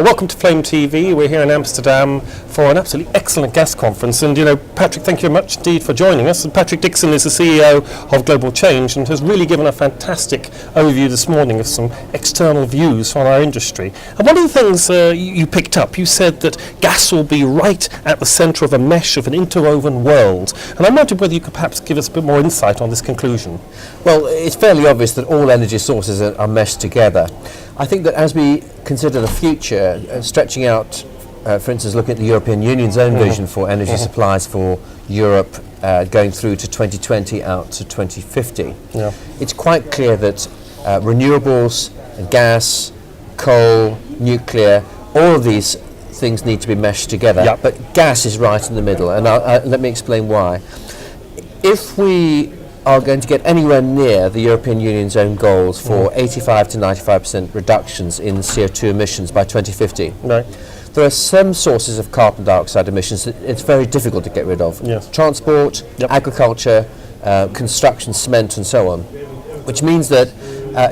Welcome to Flame TV. We're here in Amsterdam for an absolutely excellent guest conference. And, Patrick, thank you very much indeed for joining us. And Patrick Dixon is the CEO of Global Change and has really given a fantastic overview this morning of some external views on our industry. And one of the things you picked up, you said that gas will be right at the centre of a mesh of an interwoven world. And I wondered whether you could perhaps give us a bit more insight on this conclusion. Well, it's fairly obvious that all energy sources are meshed together. I think that as we consider the future, stretching out, for instance, looking at the European Union's own vision for energy supplies for Europe going through to 2020 out to 2050, it's quite clear that renewables, gas, coal, nuclear, all of these things need to be meshed together. But gas is right in the middle, and let me explain why. If we are going to get anywhere near the European Union's own goals for 85 to 95% reductions in CO2 emissions by 2050. There are some sources of carbon dioxide emissions that it's very difficult to get rid of. Transport, agriculture, construction, cement and so on. Which means that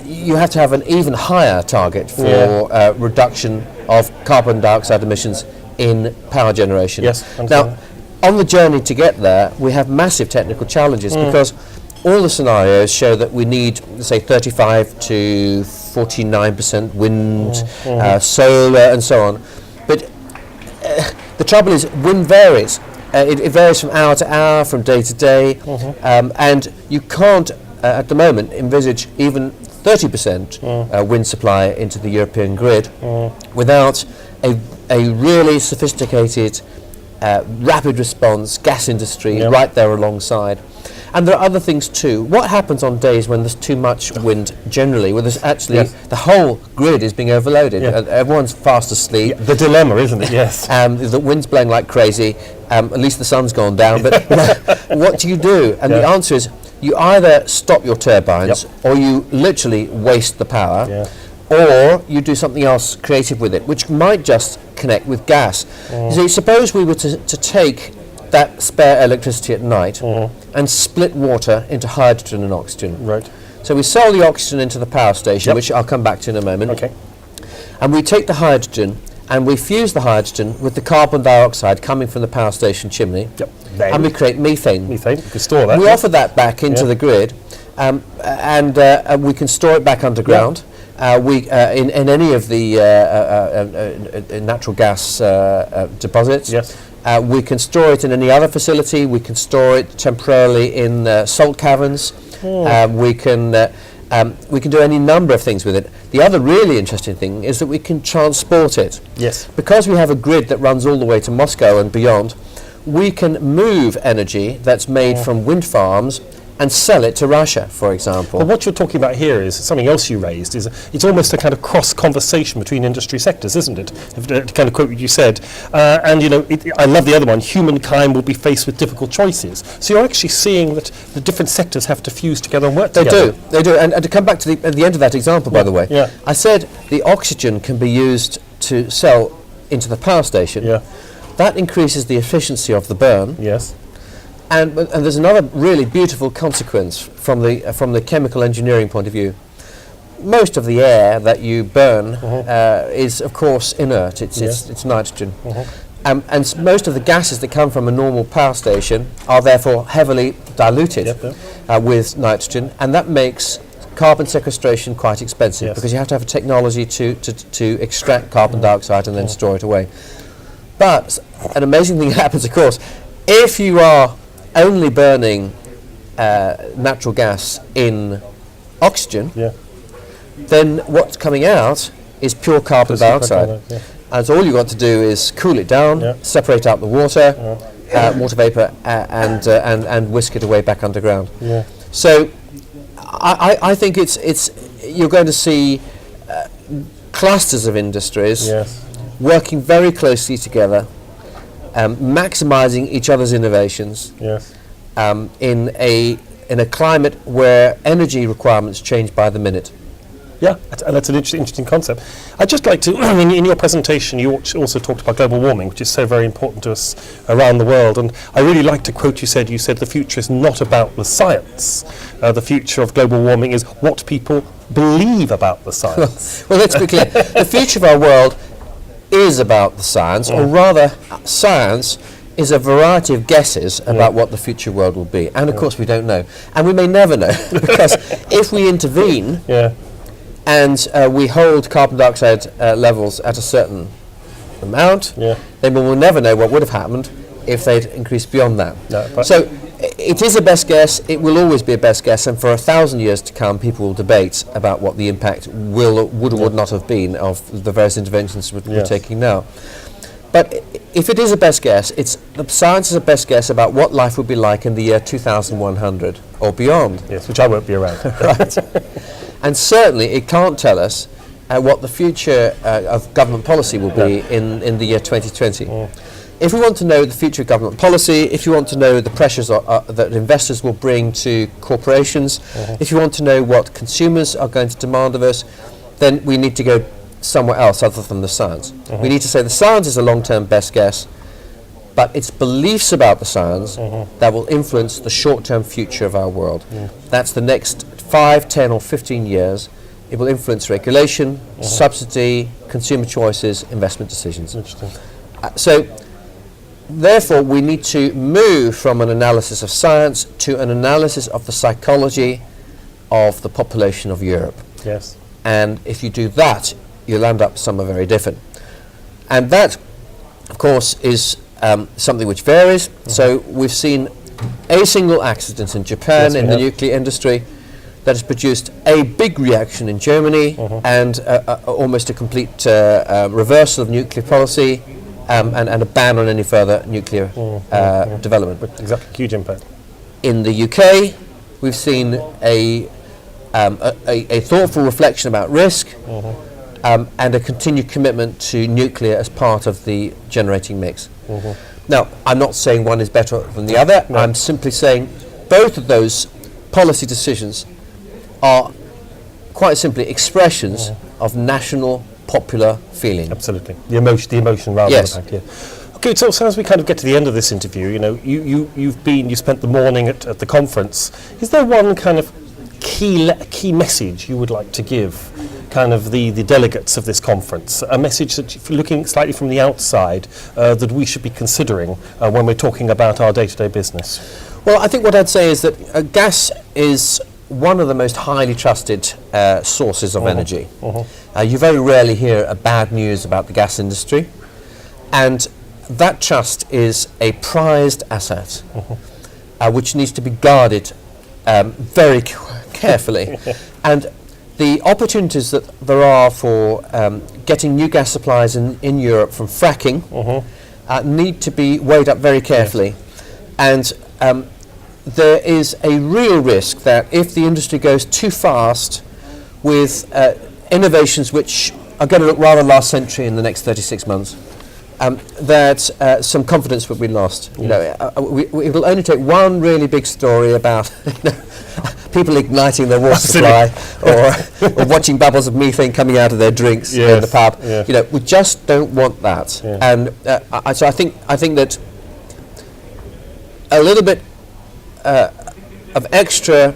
you have to have an even higher target for reduction of carbon dioxide emissions in power generation. Now, on the journey to get there, we have massive technical challenges because all the scenarios show that we need, say, 35 to 49% wind, solar, and so on. But the trouble is, wind varies. It varies from hour to hour, from day to day, and you can't, at the moment, envisage even 30% wind supply into the European grid without a really sophisticated, rapid response gas industry right there alongside. And there are other things too. What happens on days when there's too much wind generally, where there's actually the whole grid is being overloaded, everyone's fast asleep. The dilemma, isn't it? Yes. The wind's blowing like crazy, at least the sun's gone down, but what do you do? And the answer is, you either stop your turbines, or you literally waste the power, or you do something else creative with it, which might just connect with gas. So suppose we were to take that spare electricity at night and split water into hydrogen and oxygen. So we sell the oxygen into the power station, which I'll come back to in a moment. And we take the hydrogen and we fuse the hydrogen with the carbon dioxide coming from the power station chimney, and we create methane. We can store that. We offer that back into the grid, and we can store it back underground. In any of the natural gas deposits. We can store it in any other facility. We can store it temporarily in salt caverns. We can do any number of things with it. The other really interesting thing is that we can transport it. Because we have a grid that runs all the way to Moscow and beyond, we can move energy that's made from wind farms and sell it to Russia, for example. But what you're talking about here is something else you raised. It's almost a kind of cross-conversation between industry sectors, isn't it? To kind of quote what you said. I love the other one, humankind will be faced with difficult choices. So you're actually seeing that the different sectors have to fuse together and work together. They do. And to come back to the end of that example, by the way, I said the oxygen can be used to sell into the power station. That increases the efficiency of the burn. And there's another really beautiful consequence from the chemical engineering point of view. Most of the air that you burn is, of course, inert. It's nitrogen. And most of the gases that come from a normal power station are therefore heavily diluted with nitrogen, and that makes carbon sequestration quite expensive because you have to have a technology to extract carbon dioxide and then store it away. But an amazing thing happens, of course, if you are only burning natural gas in oxygen, then what's coming out is pure carbon dioxide. And so all you've got to do is cool it down, separate out the water, water vapor, and whisk it away back underground. So I think you're going to see clusters of industries working very closely together, maximizing each other's innovations in a climate where energy requirements change by the minute. That's an interesting concept. I'd just like to, in your presentation you also talked about global warming, which is so very important to us around the world, and I really like to quote you said the future is not about the science. The future of global warming is what people believe about the science. Well, let's be clear. The future of our world is about the science, or rather, science is a variety of guesses about what the future world will be. And of course we don't know. And we may never know, because if we intervene and we hold carbon dioxide levels at a certain amount, then we will never know what would have happened if they'd increased beyond that. So it is a best guess. It will always be a best guess, and for 1,000 years to come, people will debate about what the impact would or would not have been of the various interventions we're taking now. But if it is a best guess, the science is a best guess about what life would be like in the year 2100 or beyond. Yes, which I won't be around. Right. And certainly it can't tell us what the future of government policy will be in the year 2020. If we want to know the future of government policy, if you want to know the pressures that investors will bring to corporations, if you want to know what consumers are going to demand of us, then we need to go somewhere else other than the science. We need to say the science is a long-term best guess, but it's beliefs about the science that will influence the short-term future of our world. That's the next 5, 10 or 15 years. It will influence regulation, subsidy, consumer choices, investment decisions. Interesting. So therefore we need to move from an analysis of science to an analysis of the psychology of the population of Europe. Yes. And if you do that, you'll end up somewhere very different. And that, of course, is something which varies. So we've seen a single accident in Japan in the nuclear industry that has produced a big reaction in Germany and almost a complete reversal of nuclear policy and a ban on any further nuclear development. Exactly, huge impact. In the UK, we've seen a thoughtful reflection about risk and a continued commitment to nuclear as part of the generating mix. Now, I'm not saying one is better than the other. I'm simply saying both of those policy decisions are quite simply expressions of national popular feeling. Absolutely, the emotion rather than the fact. Yeah. Okay, so as we kind of get to the end of this interview, you know, you spent the morning at the conference. Is there one kind of key message you would like to give kind of the delegates of this conference, a message that, if you're looking slightly from the outside, that we should be considering when we're talking about our day-to-day business? Well, I think what I'd say is that gas is one of the most highly trusted sources of energy. You very rarely hear bad news about the gas industry, and that trust is a prized asset which needs to be guarded very carefully. And the opportunities that there are for getting new gas supplies in Europe from fracking need to be weighed up very carefully. And there is a real risk that if the industry goes too fast with innovations which are going to look rather last century in the next 36 months, that some confidence will be lost. You know, it will only take one really big story about people igniting their water supply or watching bubbles of methane coming out of their drinks in the pub. You know, we just don't want that. And so I think that a little bit of extra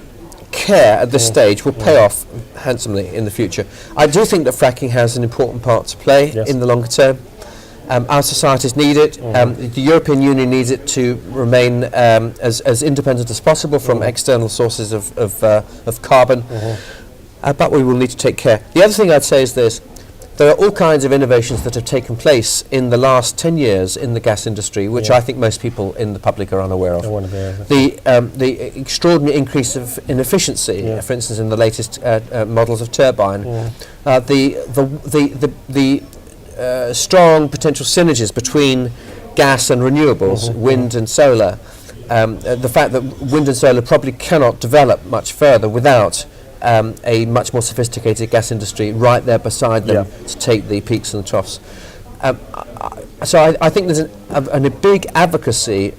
care at this stage will pay off handsomely in the future. I do think that fracking has an important part to play in the longer term. Our societies need it. The European Union needs it to remain as independent as possible from external sources of carbon. But we will need to take care. The other thing I'd say is this. There are all kinds of innovations that have taken place in the last 10 years in the gas industry, which I think most people in the public are unaware of. The extraordinary increase in efficiency, for instance, in the latest models of turbine. The strong potential synergies between gas and renewables, wind and solar. The fact that wind and solar probably cannot develop much further without a much more sophisticated gas industry right there beside them to take the peaks and the troughs. So I think there's a big advocacy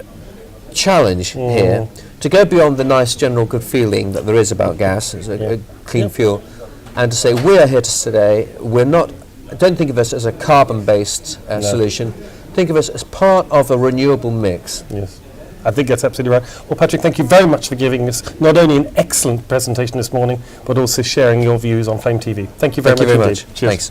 challenge here to go beyond the nice general good feeling that there is about gas as a clean fuel, and to say we are here to stay. Don't think of us as a carbon-based solution. Think of us as part of a renewable mix. Yes. I think that's absolutely right. Well, Patrick, thank you very much for giving us not only an excellent presentation this morning, but also sharing your views on Flame TV. Thank you very much indeed. Cheers. Thanks.